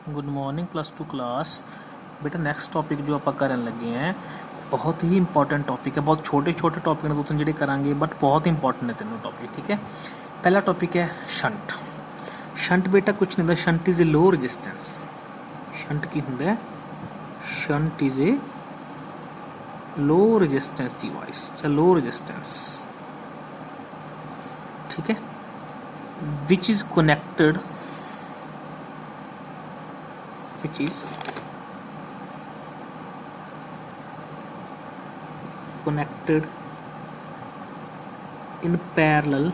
Good morning +2 class. बेटा next topic जो आप करन लगे हैं बहुत ही इंपॉर्टेंट टॉपिक है। बहुत छोटे छोटे टॉपिक ने तुम ਜਿਹੜੇ ਕਰਾਂਗੇ बट बहुत इंपॉर्टेंट है तीनों टॉपिक। ठीक है, पहला टॉपिक है शंट। शंट बेटा कुछ नहीं होता, shunt is a low resistance. Shunt की होंगे है? Shunt is a low resistance device या लो रजिस्टेंस। ठीक है, which is connected which is connected in parallel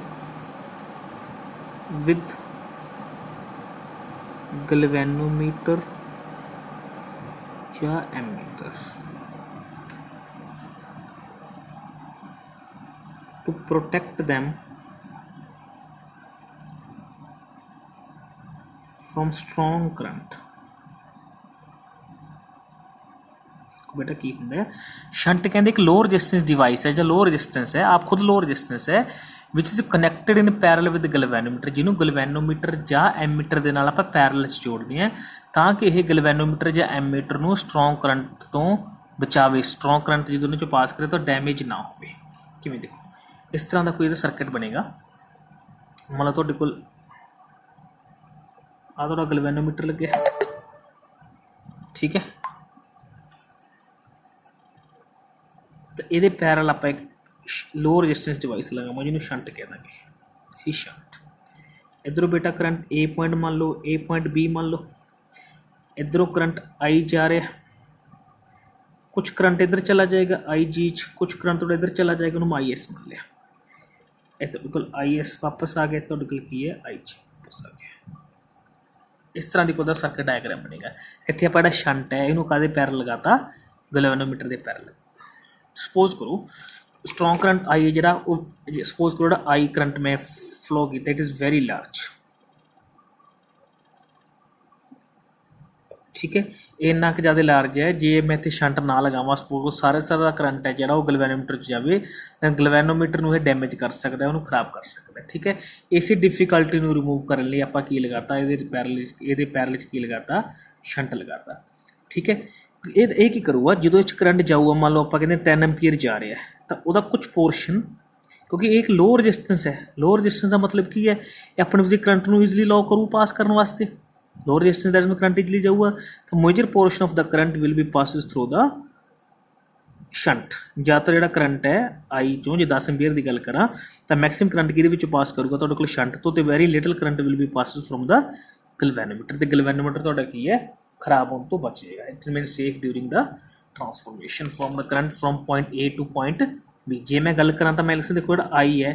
with galvanometer या ammeter to protect them from strong current। बेटा की होंगे है शंट कहते एक लो रजिस्टेंस डिवाइस है जो लो रजिस्टेंस है, आप खुद लो रजिस्टेंस है which is connected in parallel with galvanometer, जिन्हों गलवैनोमीटर ਜਾਂ ਐਮੀਟਰ ਦੇ ਨਾਲ ਆਪਾਂ ਪੈਰਲਲ 'ਚ ਜੋੜਦੇ ਹਾਂ ਤਾਂ ਕਿ ਇਹ ਗਲਵੈਨੋਮੀਟਰ ਜਾਂ ਐਮੀਟਰ ਨੂੰ ਸਟਰੋਂਗ ਕਰੰਟ ਤੋਂ ਬਚਾਵੇ। ਸਟਰੋਂਗ ਕਰੰਟ ਜਦੋਂ ਉਹਨਾਂ 'ਚੋਂ ਪਾਸ ਕਰੇ ਤਾਂ ਡੈਮੇਜ ਨਾ ਹੋਵੇ। ਕਿਵੇਂ ਦੇਖੋ ਇਸ ਤਰ੍ਹਾਂ ਦਾ ਕੋਈ ਇਹਦਾ ਸਰਕਟ ਬਣੇਗਾ। ਮੰਨ ਲਓ ਤੁਹਾਡੇ ਕੋਲ ਆ ਤੁਹਾਡਾ ਗਲਵੈਨੋਮੀਟਰ ਲੱਗਿਆ, ਠੀਕ ਹੈ, तो ये पैरल आप एक लो रजिस्टेंस डिवाइस लगावा जिन्होंने शंट कह देंगे। सी शंट इधरों बेटा करंट ए पॉइंट मान लो, ए पॉइंट बी मान लो, इधरों करंट आई जा रहा, कुछ करंट इधर चला जाएगा आई जी, कुछ करंट थोड़ा इधर चला जाएगा, उन्होंने आई एस मान लिया। बिल्कुल आई एस वापस आ गया तो बिल्कुल की है आई जी वापस आ गया। इस तरह की कोई सर्किट डायग्राम बनेगा। इतने आप शंट है इन्हों कादे पैरल लगाता गलवैनोमीटर के पैरल। सपोज करो स्ट्रॉन्ग करंट आई है जरा, सपोज करो आई करंट में फ्लो किया, इट इज़ वेरी लार्ज। ठीक है, इन्ना कि ज़्यादा लार्ज है जे मैं इतने शंट ना लगावा सपोज सारा करंट है जो गलवैनोमीटर जाए तो गलवैनोमीटर में डैमेज कर सकता है, उन्होंने खराब कर सकता है। ठीक है, इसी डिफिकल्टी को रिमूव करने लिए आप की लगाता ये पैरल की लगाता शंट लगाता। ठीक है, ये की करूँगा जो करंट जाऊगा, मान लो आप कहते 10 एम्पीयर जा रहा है तो वह कुछ पोर्शन, क्योंकि एक लो रजिस्टेंस है, लो रजिस्टेंस का मतलब की है अपने करंट को ईजिली लॉ करूँ पास करने वास्ते। लो रजिस्टेंस दैट में करंट ईजिली जाऊगा तो major portion of the current will be passes through the shunt. ज़्यादातर जो करंट है आई चो जो 10 एम्पीयर की गल करा तो मैक्सिमम करंट कि पास करूँगा तो शंट तो very little current will be passes from the galvanometer. तो गलवैनोमीटर तो की है खराब होने तो बचेगा। It remain safe during the transformation from the current from point A to point B. जे मैं गल करा तो मैं लिख देखो आई है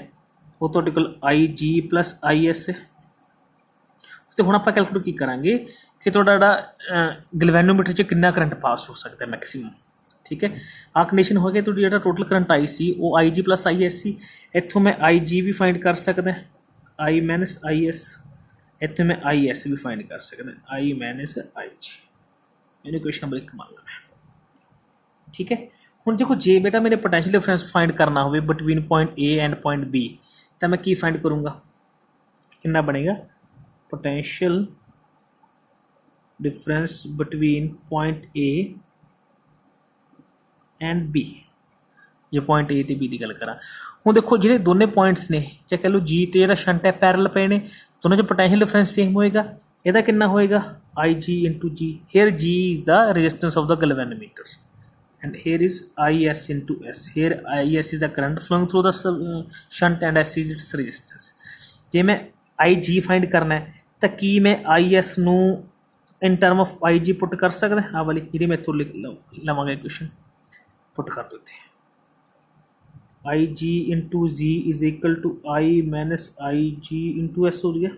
वो तो आई जी प्लस आई एस है। तो हम आप कैलकुलेट की करांगे कि थोड़ा गलवैनोमीटर च कितना करंट पास हो सकता है मैक्सीमम। ठीक है, आ कंडीशन हो गया तो जो टोटल करंट आई सी वो आई G plus I S C. इतों मैं आई जी भी फाइंड कर सकता, आई माइनस आई एस, इतने मैं आई एस भी फाइंड कर सकते, आई माइनस आई जी। मैंने क्वेश्चन नंबर 1 मान लेना। ठीक है, हम देखो जे बेटा मेरे पोटेंशियल डिफरेंस फाइंड करना हो between point A and point B तो मैं की फाइंड करूँगा, कितना बनेगा potential difference between point A and B. ये पॉइंट ए तो बी की गल करा हूँ देखो जो दोनों पॉइंट्स ने चाहे कह लो जी तो जो शंट है पैरल पे ने दोनों जो पोटेंशियल डिफरेंस सेम होएगा। यदा कितना होएगा I G into G. Here G is the resistance of the galvanometer and here is I S into S. Here I S is the current flowing through the shunt and S is its resistance. जे मैं I G find करना है तो कि मैं I S नू in term of I G put कर सकता है। हाँ वाली जी मैं इतों लिख लवांगे क्वेश्चन पुट कर देते हैं। I G into G is equal to I minus I G into S हो गया।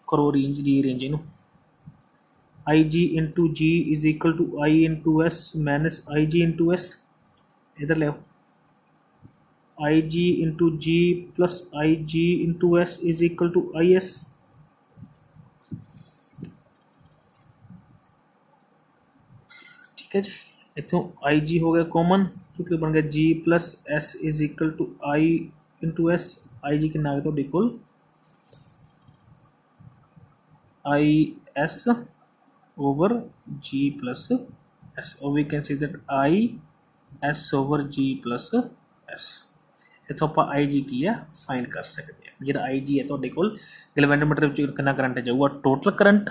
करो रेंज दी रेंज इनू I G into G is equal to I into S minus I G into S. इधर ले I G into G plus I G into S is equal to I S. ठीक है जी, इतों आई जी हो गया common क्योंकि बन गया G plus S is equal to I into S. I G कितना आ गया तो डिकुल आई S over G plus S, or we can say that I S over G plus S। इतों आप आई जी की है फाइंड कर सकते हैं। जो आई जी है तो गैल्वेनोमीटर कितना करंट जाऊगा, टोटल करंट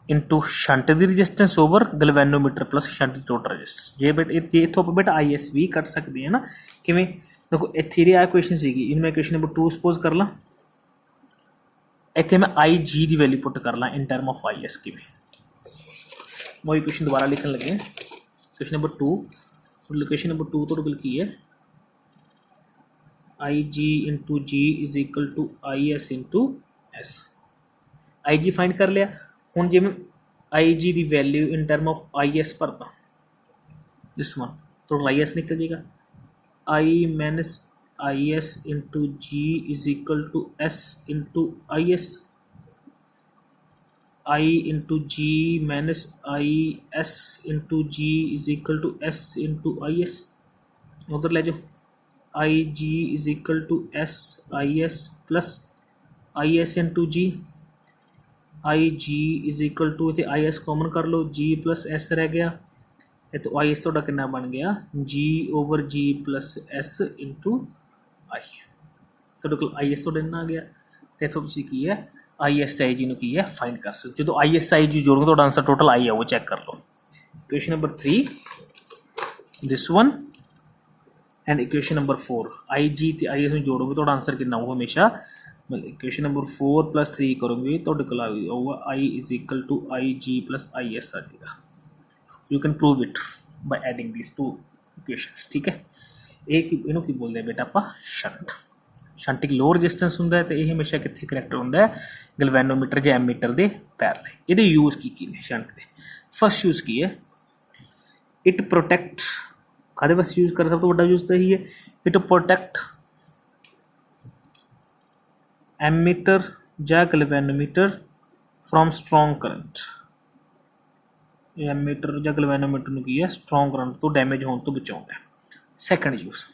इंटू शंट की resistance over galvanometer plus shunt की टोटल रजिस्टेंस। ये इतों आप बेटा आई एस भी कट सकते हैं ना, किमें देखो इतने आ क्वेश्चन सी, इनमें क्वेश्चन नंबर 2 सपोज कर ला, इतने मैं आई जी की वैल्यू पुट कर ला in term of I S की। वही क्वेश्चन दोबारा लिखन लगे, क्वेश्चन नंबर 2, क्वेश्चन नंबर 2 तो की है I G into G is equal to I S into S. I G find कर लिया, हूँ जे मैं आई जी की value in term of I S भरता, this one total I S निकल जाएगा, I minus I S into G is equal to S into I S, I into G minus I S into G is equal to S into I S. उधर ले जाओ, I G is equal to S I S plus I S into G, I G is equal to इतने I S common कर लो, जी plus S रह गया, तो I S थोड़ा कितना बन गया जी ओवर जी प्लस एस इंटू आई। तो आई एस थोड़ा इतना आ गया, तो इतों तुम की है आई एस आई जी की है फाइंड कर सकते। जो आई एस आई जी जोड़ोगे तो आंसर टोटल आई आओ, चेक कर लो। Question number 3 this one and equation number 4 I G तो आई एस में जोड़ोगे तो आंसर कितना होगा हमेशा, मतलब इक्वेशन नंबर 4 + 3 करोगे तो आऊगा I is equal to I G plus I S आ जाएगा। You can prove it by adding this 2 equations. ठीक है, एक इनू की बोलते हैं बेटा आप शंट। शंट एक लो रजिस्टेंस होंगे तो यह हमेशा कितने करैक्टर होंगे गैल्वेनोमीटर या एमीटर के पैरेलल। ये यूज़ की ने शंट के फर्स्ट यूज़ की है, इट प्रोटैक्ट कादे वास्ते यूज़ कर, सब तो बड़ा यूज़ तो यही है, इट प्रोटैक्ट एमीटर या galvanometer from strong current. Ammeter या गैल्वेनोमीटर ਨੂੰ ਕੀ ਹੈ स्ट्रॉन्ग करंट तो डैमेज होने तो बचाता है। Second use,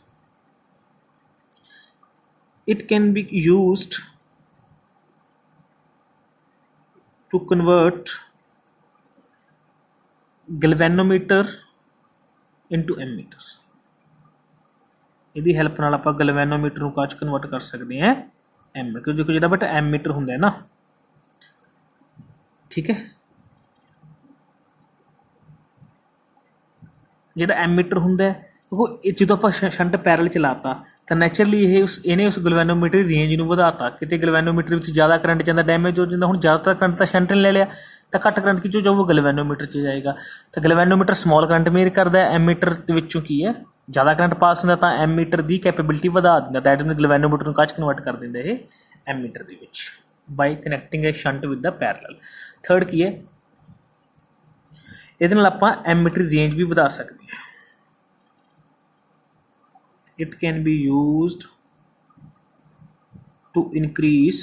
it can be used to convert galvanometer into ammeter। ਇਹਦੀ ਹੈਲਪ ਨਾਲ ਆਪਾਂ ਗੈਲਵੇਨੋਮੀਟਰ ਨੂੰ ਕਾਚ ਕਨਵਰਟ ਕਰ ਸਕਦੇ ਹਾਂ ਐਮ, ਕਿਉਂਕਿ ਦੇਖੋ ਜਿਹੜਾ ਬੇਟਾ ਐਮੀਟਰ ਹੁੰਦਾ ਹੈ ਨਾ, ਠੀਕ ਹੈ, ਜਿਹੜਾ ਐਮੀਟਰ ਹੁੰਦਾ ਦੇਖੋ ਜਦੋਂ ਆਪਾਂ ਸ਼ੰਟ ਪੈਰਲ ਚਲਾਤਾ ਤਾਂ ਨੈਚੁਰਲੀ ਇਹਨੇ ਉਸ ਗੈਲਵੇਨੋਮੀਟਰ ਦੀ ਰੇਂਜ ਨੂੰ ਵਧਾਤਾ। ਕਿਤੇ ਗੈਲਵੇਨੋਮੀਟਰ ਵਿੱਚ ਜ਼ਿਆਦਾ ਕਰੰਟ ਜਾਂਦਾ ਡੈਮੇਜ ਹੋ ਜਾਂਦਾ, ਹੁਣ ਜ਼ਿਆਦਾਤਰ ਕਰੰਟ ਤਾਂ ਸ਼ੰਟ ਨੇ ਲੈ ਲਿਆ ਤਾਂ ਘੱਟ ਕਰੰਟ ਕਿੱਥੋਂ ਜਾਊਗਾ ਗੈਲਵੇਨੋਮੀਟਰ 'ਚ ਜਾਏਗਾ। ਤਾਂ ਗੈਲਵੇਨੋਮੀਟਰ ਸਮੋਲ ਕਰੰਟ ਮੇਰ ਕਰਦਾ, ਐਮੀਟਰ ਦੇ ਵਿੱਚੋਂ ਕੀ ਹੈ ਜ਼ਿਆਦਾ ਕਰੰਟ ਪਾਸ ਹੁੰਦਾ ਤਾਂ ਐਮੀਟਰ ਦੀ ਕੈਪੇਬਿਲਿਟੀ ਵਧਾ ਦਿੰਦਾ, ਦੈਟ ਮੀਨਸ ਗੈਲਵੇਨੋਮੀਟਰ ਨੂੰ ਕਾਚ ਕਨਵਰਟ ਕਰ ਦਿੰਦਾ ਇਹ ਐਮੀਟਰ ਦੇ ਵਿੱਚ by connecting a shunt with the parallel. Third ਕੀ ਹੈ, ਇਹਦੇ ਨਾਲ ਆਪਾਂ ਐਮੀਟਰ ਦੀ ਰੇਂਜ ਵੀ ਵਧਾ ਸਕਦੇ ਹਾਂ। it can be used to increase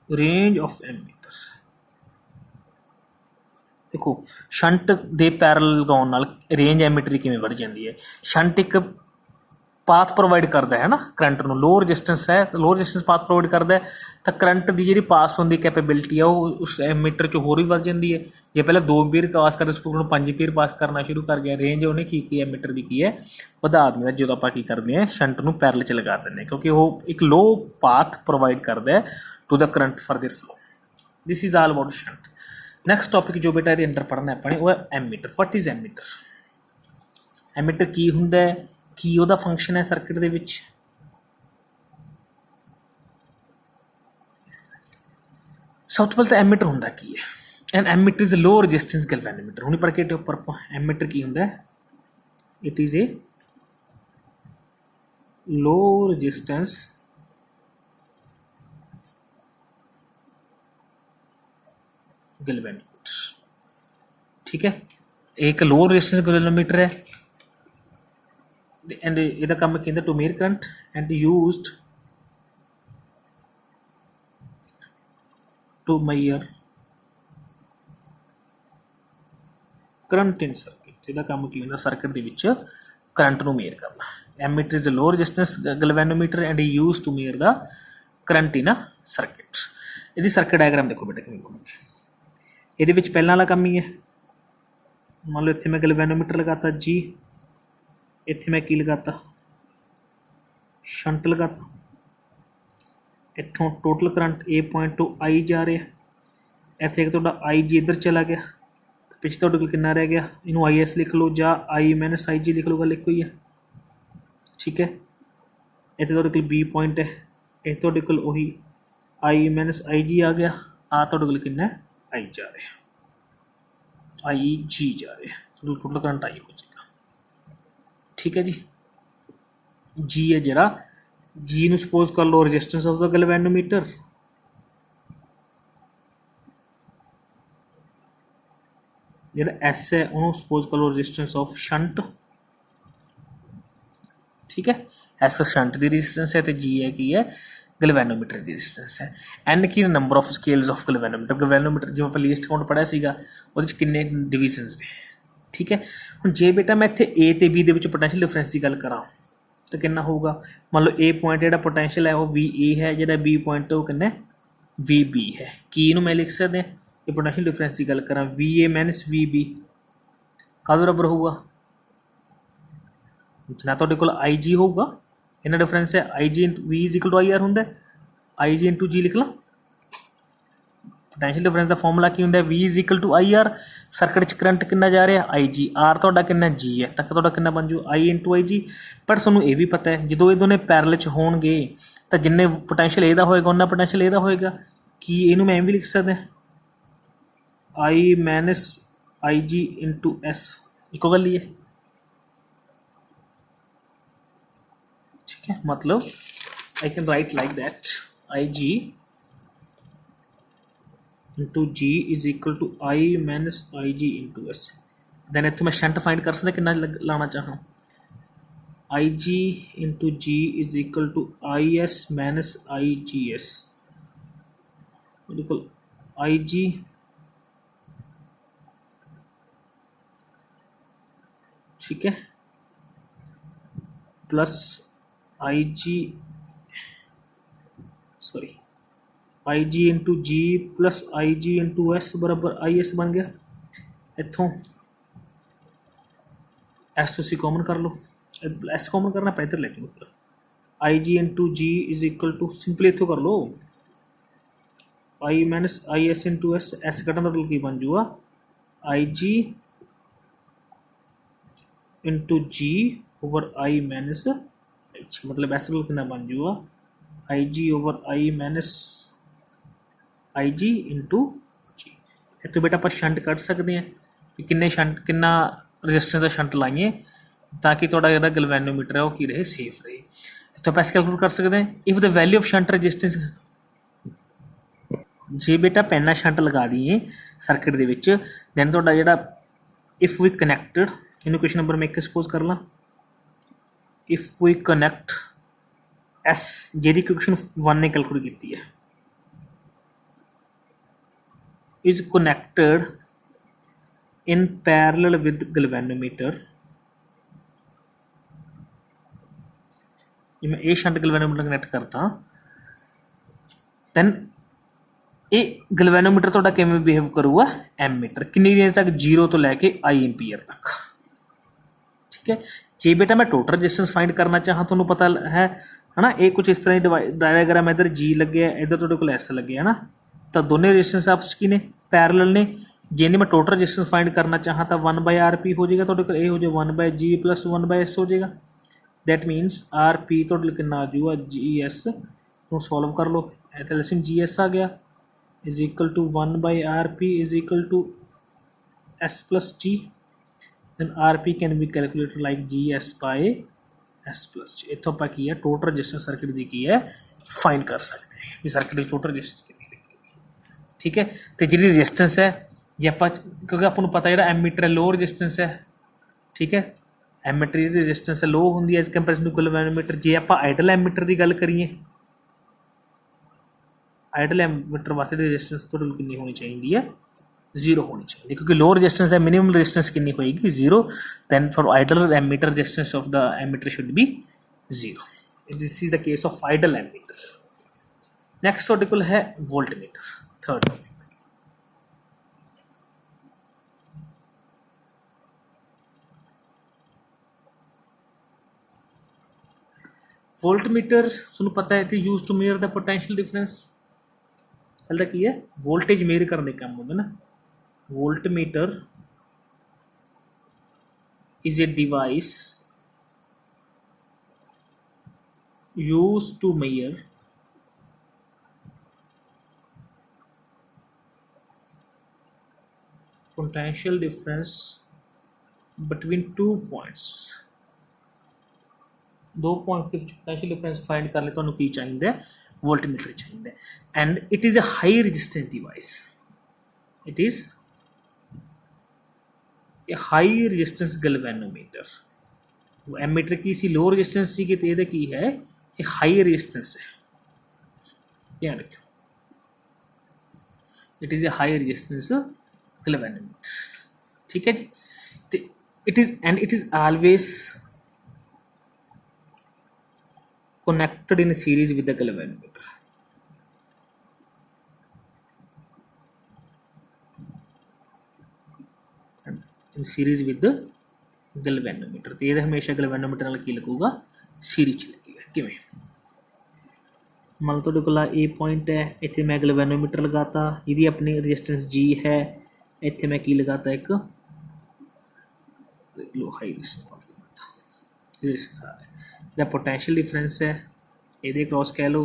range of ammeter। देखो शंट दे पैरल लगाने नाल रेंज एमीटर किवें बढ़ जाती है। शंट एक पाथ प्रोवाइड करता है ना करंट नूं, लो रजिस्टेंस है तो लो रजिस्टेंस पाथ प्रोवाइड करता है तो करंट की जी पास होने की कैपेबिलिटी है वो उस एमीटर च होर भी बढ़ जाती है। जे पहले 2 एम्पीयर पास करते उस 5 एम्पीयर पास करना शुरू कर गया, रेंज उन्हें की एमीटर की है वधा दिंदा जो आप करते हैं शंट नूं पैरल च लगा दें, क्योंकि वो एक लो पाथ प्रोवाइड करता है to the current further flow. This is all about shunt. Next topic जो बेटा ये अंदर पढ़ना अपने वो है ammeter. What is ammeter? Ammeter की हुंदा है, की ਉਹਦਾ फंक्शन है सर्किट ਦੇ ਵਿੱਚ। सब तो पहले एमीटर होंदा की है, and ammeter is low resistance galvanometer. हुण पढ़ के ऊपर एमीटर की होंदा है, it is a low resistance galvanometer. ठीक है, एक लो रजिस्टेंस गैल्वेनोमीटर है and ਇਹਦਾ ਕੰਮ ਕੀ ਹੁੰਦਾ to measure current and used to measure current in circuit. ਇਹਦਾ ਕੰਮ ਕੀ ਹੁੰਦਾ ਸਰਕਿਟ ਦੇ ਵਿੱਚ ਕਰੰਟ ਨੂੰ ਮੇਜਰ ਕਰਨਾ। Ammeter is a low resistance galvanometer and used to measure the current in a circuit. ਇਹਦੀ ਸਰਕਟ ਡਾਇਗਰਾਮ ਦੇਖੋ बेटा किवें बनूगी। ਇਹਦੇ ਵਿੱਚ ਪਹਿਲਾਂ वाला काम ही है, मान लो इत्थे मैं गैल्वेनोमीटर लगाता जी, इत्थे मैं की लगाता शंट लगाता, इत्थों टोटल करंट ए पॉइंट टू आई जा रहा, इत्थे तुहाडा आई जी इधर चला गया, पिछे तुहाडे कोल कितना रह गया, इनू आई एस लिख लो जा आई माइनस आई जी लिख लो, गल एक ही है। ठीक है, इत्थे तुहाडे कोल बी पॉइंट है, इत्थे तुहाडे कोल उही आई माइनस आई जी आ गया, आ तुहाडे कोल कितना आई जा रहा, आई जी जा रहे, टोटल करंट आई हो जाएगा। ठीक है जी, जी है जरा जी नू सपोज कर लो रजिस्टेंस ऑफ द गैल्वेनोमीटर, जरा एस है उन्होंने सपोज कर लो रजिस्टेंस ऑफ शंट। ठीक है, एस शंट की रजिस्टेंस है तो जी है की है गैल्वेनोमीटर की रजिस्टेंस है। एन की number of scales of galvanometer, galvanometer जो आप लीस्ट काउंट पढ़िया सीगा उहदे किन्ने डिवीजनस ने। ठीक है, हुण जे बेटा मैं इत्थे ए ते बी दे विच पोटैंशियल डिफरेंस की गल करां तो कितना होगा, मान लो ए पॉइंट जिहड़ा पोटैंशियल है वो वी ए है, जिहड़ा बी पॉइंट वो कितना वी बी है। की इहनूं मैं लिख सकदे ये पोटैंशियल डिफरेंस की गल करां V A minus V B काहदे बराबर होगा, जिन्ना तुहाडे कोल आई जी होगा इन्ना डिफरेंस है I G into V is equal to I R होंदा, आई जी इंटू जी लिख ला। पोटैंशियल डिफरेंस का फॉर्मूला की होंदा V is equal to I R, circuit च करंट कितना जा रहा आई जी, आर तुहाडा कितना जी है, तक तुहाडा कितना बन जू आई इंटू आई जी। पर तुहानूं ये भी पता है जो ये दोनों पैरल च होणगे तो जिन्ने पोटैंशियल इहदा होएगा उन्ना पोटैंशियल इहदा होएगा, कि इहनूं मैं भी लिख सकदा I minus I G into S, इको गल ही है। ठीक है, मतलब I can write like that I G into G is equal to I minus I G into S. Then इतों मैं शंट फाइंड कर सकता कितना लाना चाहां, I G into G is equal to I S minus I G S, बिल्कुल I G ठीक है plus I G sorry I G into G plus I G into S बराबर आई एस बन गया। इतों एस तुसी common कर लो, S common करना पे इधर लेके फिर I G into G is equal to simply इतों कर लो I minus I S into S कटन का की बन जूगा I G into G over I minus I G, मतलब एस कितना बन जूगा I G over I minus I G into G. इतों बेटा आप शंट कट सकते हैं कि किन्ने शंट किन्ना रजिस्टेंस का शंट लाइए ताकि थोड़ा जो गैल्वेनोमीटर है वो की रहे सेफ रहे। इतों आप ऐसे कैलकुलेट कर सकते हैं if the value of shunt resistance, जे बेटा पैना शंट लगा दिए सर्किट के विच दैन थोड़ा जो इफ वी कनैक्टेड इन्हू क्वेश्चन नंबर मैं एक सपोज कर ला if we connect S G question 1 ने कैलकुलेट की है is connected in parallel with galvanometer, मैं ये शंट गैल्वेनोमीटर कनेक्ट करता दैन ये गैल्वेनोमीटर थोड़ा किवें बिहेव करूगा एमीटर कितनी रेंज तक 0 तो लैके आई एम्पीयर तक। ठीक है, जे बेटा मैं टोटल रजिस्टेंस फाइंड करना चाਹਾਂ ਤੁਹਾਨੂੰ पता है ना, ये कुछ इस तरह की डायग्राम इधर जी लगे इधर थोड़े को एस लगे है ना, तो दोनों रजिस्टेंस आपस की ने पैरेलल ने। जे मैं टोटल रजिस्टेंस फाइंड करना चाਹਾਂ तो 1 बाय आर पी हो जाएगा, तो ये हो जाए 1 by G plus 1 by S हो जाएगा। दैट मीनस आर पी तो कितना आ जाऊगा जी एस तो सॉल्व कर लो, एथलेसिम जी एस आ गया is equal to 1 by R P is equal to S plus G, then R P can be calculated like G S by S plus G. इतों आप की है टोटल रजिस्टेंस सर्किट की है फाइंड कर सकते हैं भी सर्किट टोटल रजिस्टेंस। ठीक है, तो जी रजिस्टेंस है जे आप क्योंकि आपको पता है एमीटर लो रजिस्टेंस है। ठीक है, एमीटर की रजिस्टेंस लो होंगी एज कंपेरिजन टू गैल्वेनोमीटर। जे आप आइडल एमीटर की गल करिए आइडल एमीटर वास्ते रजिस्टेंस टोटल कितनी होनी चाहिए है 0 होनी चाहिए, क्योंकि लो रजिस्टेंस है मिनिमम रजिस्टेंस कितनी होएगी 0, then for ideal ammeter resistance of the ammeter should be 0। This is the case of ideal ammeter. Next ਤੁਹਾਡੇ ਕੋਲ ਹੈ ਵੋਲਟਮੀਟਰ, ਥਰਡ ਟੌਪਿਕ। ਵੋਲਟਮੀਟਰ ਤੁਹਾਨੂੰ ਪਤਾ ਹੈ it is used to measure the potential difference. ਇਹਦਾ ਕੀ ਹੈ, ਵੋਲਟੇਜ ਮੇਜ਼ਰ ਕਰਨ ਦੇ ਕੰਮ ਹੁੰਦਾ ਨਾ। ਵੋਲਟਮੀਟਰ is a device used to measure potential difference between 2 points। दो पॉइंट के पोटेंशियल डिफरेंस फाइंड कर ले तो की चाहिए, वोल्टमीटर चाहिए। And it is a high resistance device, it is a high resistance galvanometer. Ammeter की सी लो रेजिस्टेंस सी कि की है, ये हाई रेजिस्टेंस है, ध्यान रखियो। It is a high resistance galvanometer, ठीक है जी। तो it is always connected in series with the galvanometer। in series with the galvanometer। तो ये हमेशा galvanometer ਨਾਲ ਕੀ ਲੱਗੂਗਾ, ਸੀਰੀਜ਼ ਚ ਲੱਗੇਗਾ। ਕਿਵੇਂ, ਮੰਨ ਲਓ ਤੁਹਾਡੇ ਕੋਲ ਇਹ ਪੁਆਇੰਟ ਹੈ, ਇੱਥੇ ਮੈਂ galvanometer ਲਗਾਤਾ, ਇਹਦੀ ਆਪਣੀ ਰੈਜ਼ਿਸਟੈਂਸ G ਹੈ, ਇੱਥੇ ਮੈਂ ਕੀ ਲਗਾਤਾ, ਇੱਕ ਲੋ ਹਾਈ ਰੈਜ਼ਿਸਟੈਂਸ ਜਿਹੜਾ ਪੋਟੈਂਸ਼ੀਅਲ ਡਿਫਰੈਂਸ ਹੈ ਇਹਦੇ क्रॉस कह लो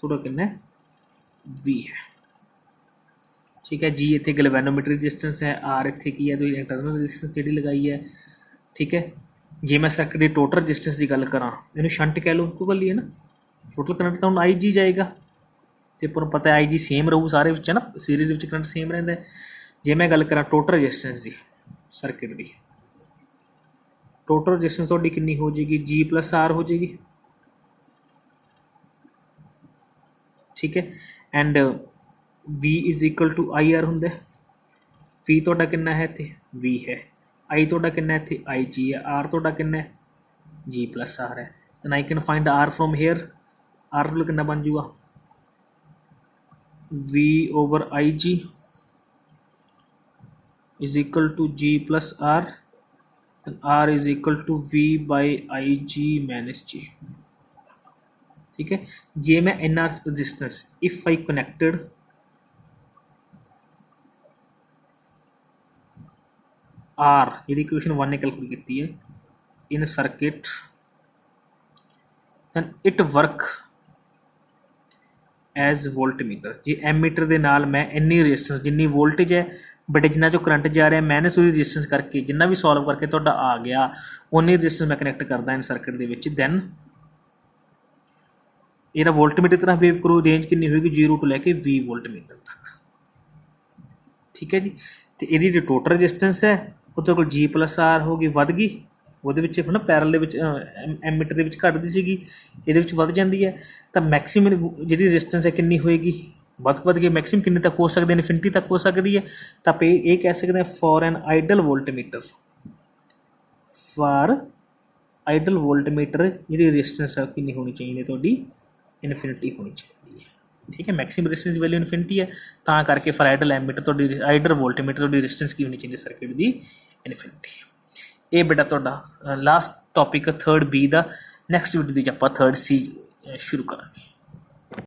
थोड़ा कितना V है, ठीक है जी। इतने गैल्वेनोमीटर रजिस्टेंस है, R इतने की है तो इंटरनल रजिस्टेंस जी लगाई है, ठीक है। जे मैं सर्किट की टोटल रजिस्टेंस की गल करा, इन्हें शंट कह लो, उनको कर लिए ना, टोटल करंट तो हम IG जाएगा, तो अपन पता है IG सेम रहू सारे है ना, सीरीज़ में करंट सेम रहिंदा है। जे मैं गल करा टोटल रजिस्टेंस की सर्किट की, टोटल रजिस्टेंस थोड़ी कितनी हो जाएगी, G+R हो जाएगी, ठीक है। And V is equal to IR होंगे। V तो कितना है इतने V है, I तो कितना है इतने IG है, R तो कितना है G+R है। And I can find R from here, R तो कितना बन जाऊगा V/IG is equal to G+R, R is equal to V/IG-G, ठीक है। जे मैं NR resistance if I connected R, ये इक्वेशन 1 ने कैलकुलेट की है, in circuit then it work as voltmeter. जे एमीटर के नाल मैं इन्नी रजिस्टेंस जिन्नी वोल्टेज है बट जिन्ना जो करंट जा रहा है मैंने उसकी रजिस्टेंस करके जिन्ना भी सॉल्व करके तुहाडा आ गया उन्नी रजिस्टेंस मैं कनैक्ट करदा इन सर्किट दे विच, दैन ये वोल्टमीटर तरह वेव करो, रेंज कितनी होगी 0 टू लैके 20 वोल्टमीटर तक, ठीक है जी। तो ये जो टोटल रजिस्टेंस है उसके कोल G+R होगी, वध गई वो ना पैरल एमीटर के घटती सी, ये वध जाती है। तो मैक्सीमम जी रजिस्टेंस है कितनी होएगी, वध गई, मैक्सीमम कितनी तक हो सकती है, इनफिनिटी तक हो सकती है। तो आप ये कह सकते हैं for an ideal voltmeter, for ideal voltmeter G resistance है कितनी होनी चाहिए, थोड़ी इनफिनिटी होनी चाहिए, ठीक है। मैक्सिमम रजिस्टेंस की वैल्यू इनफिनिटी है, तो करके फिर आइडल एमीटर तो आइडल वोल्टमीटर तो रजिस्टेंस की होनी चाहिए सर्किट की इनफिनिटी। ये बेटा तो लास्ट टॉपिक थर्ड B का, नैक्सट वीडियो आप थर्ड C शुरू करेंगे।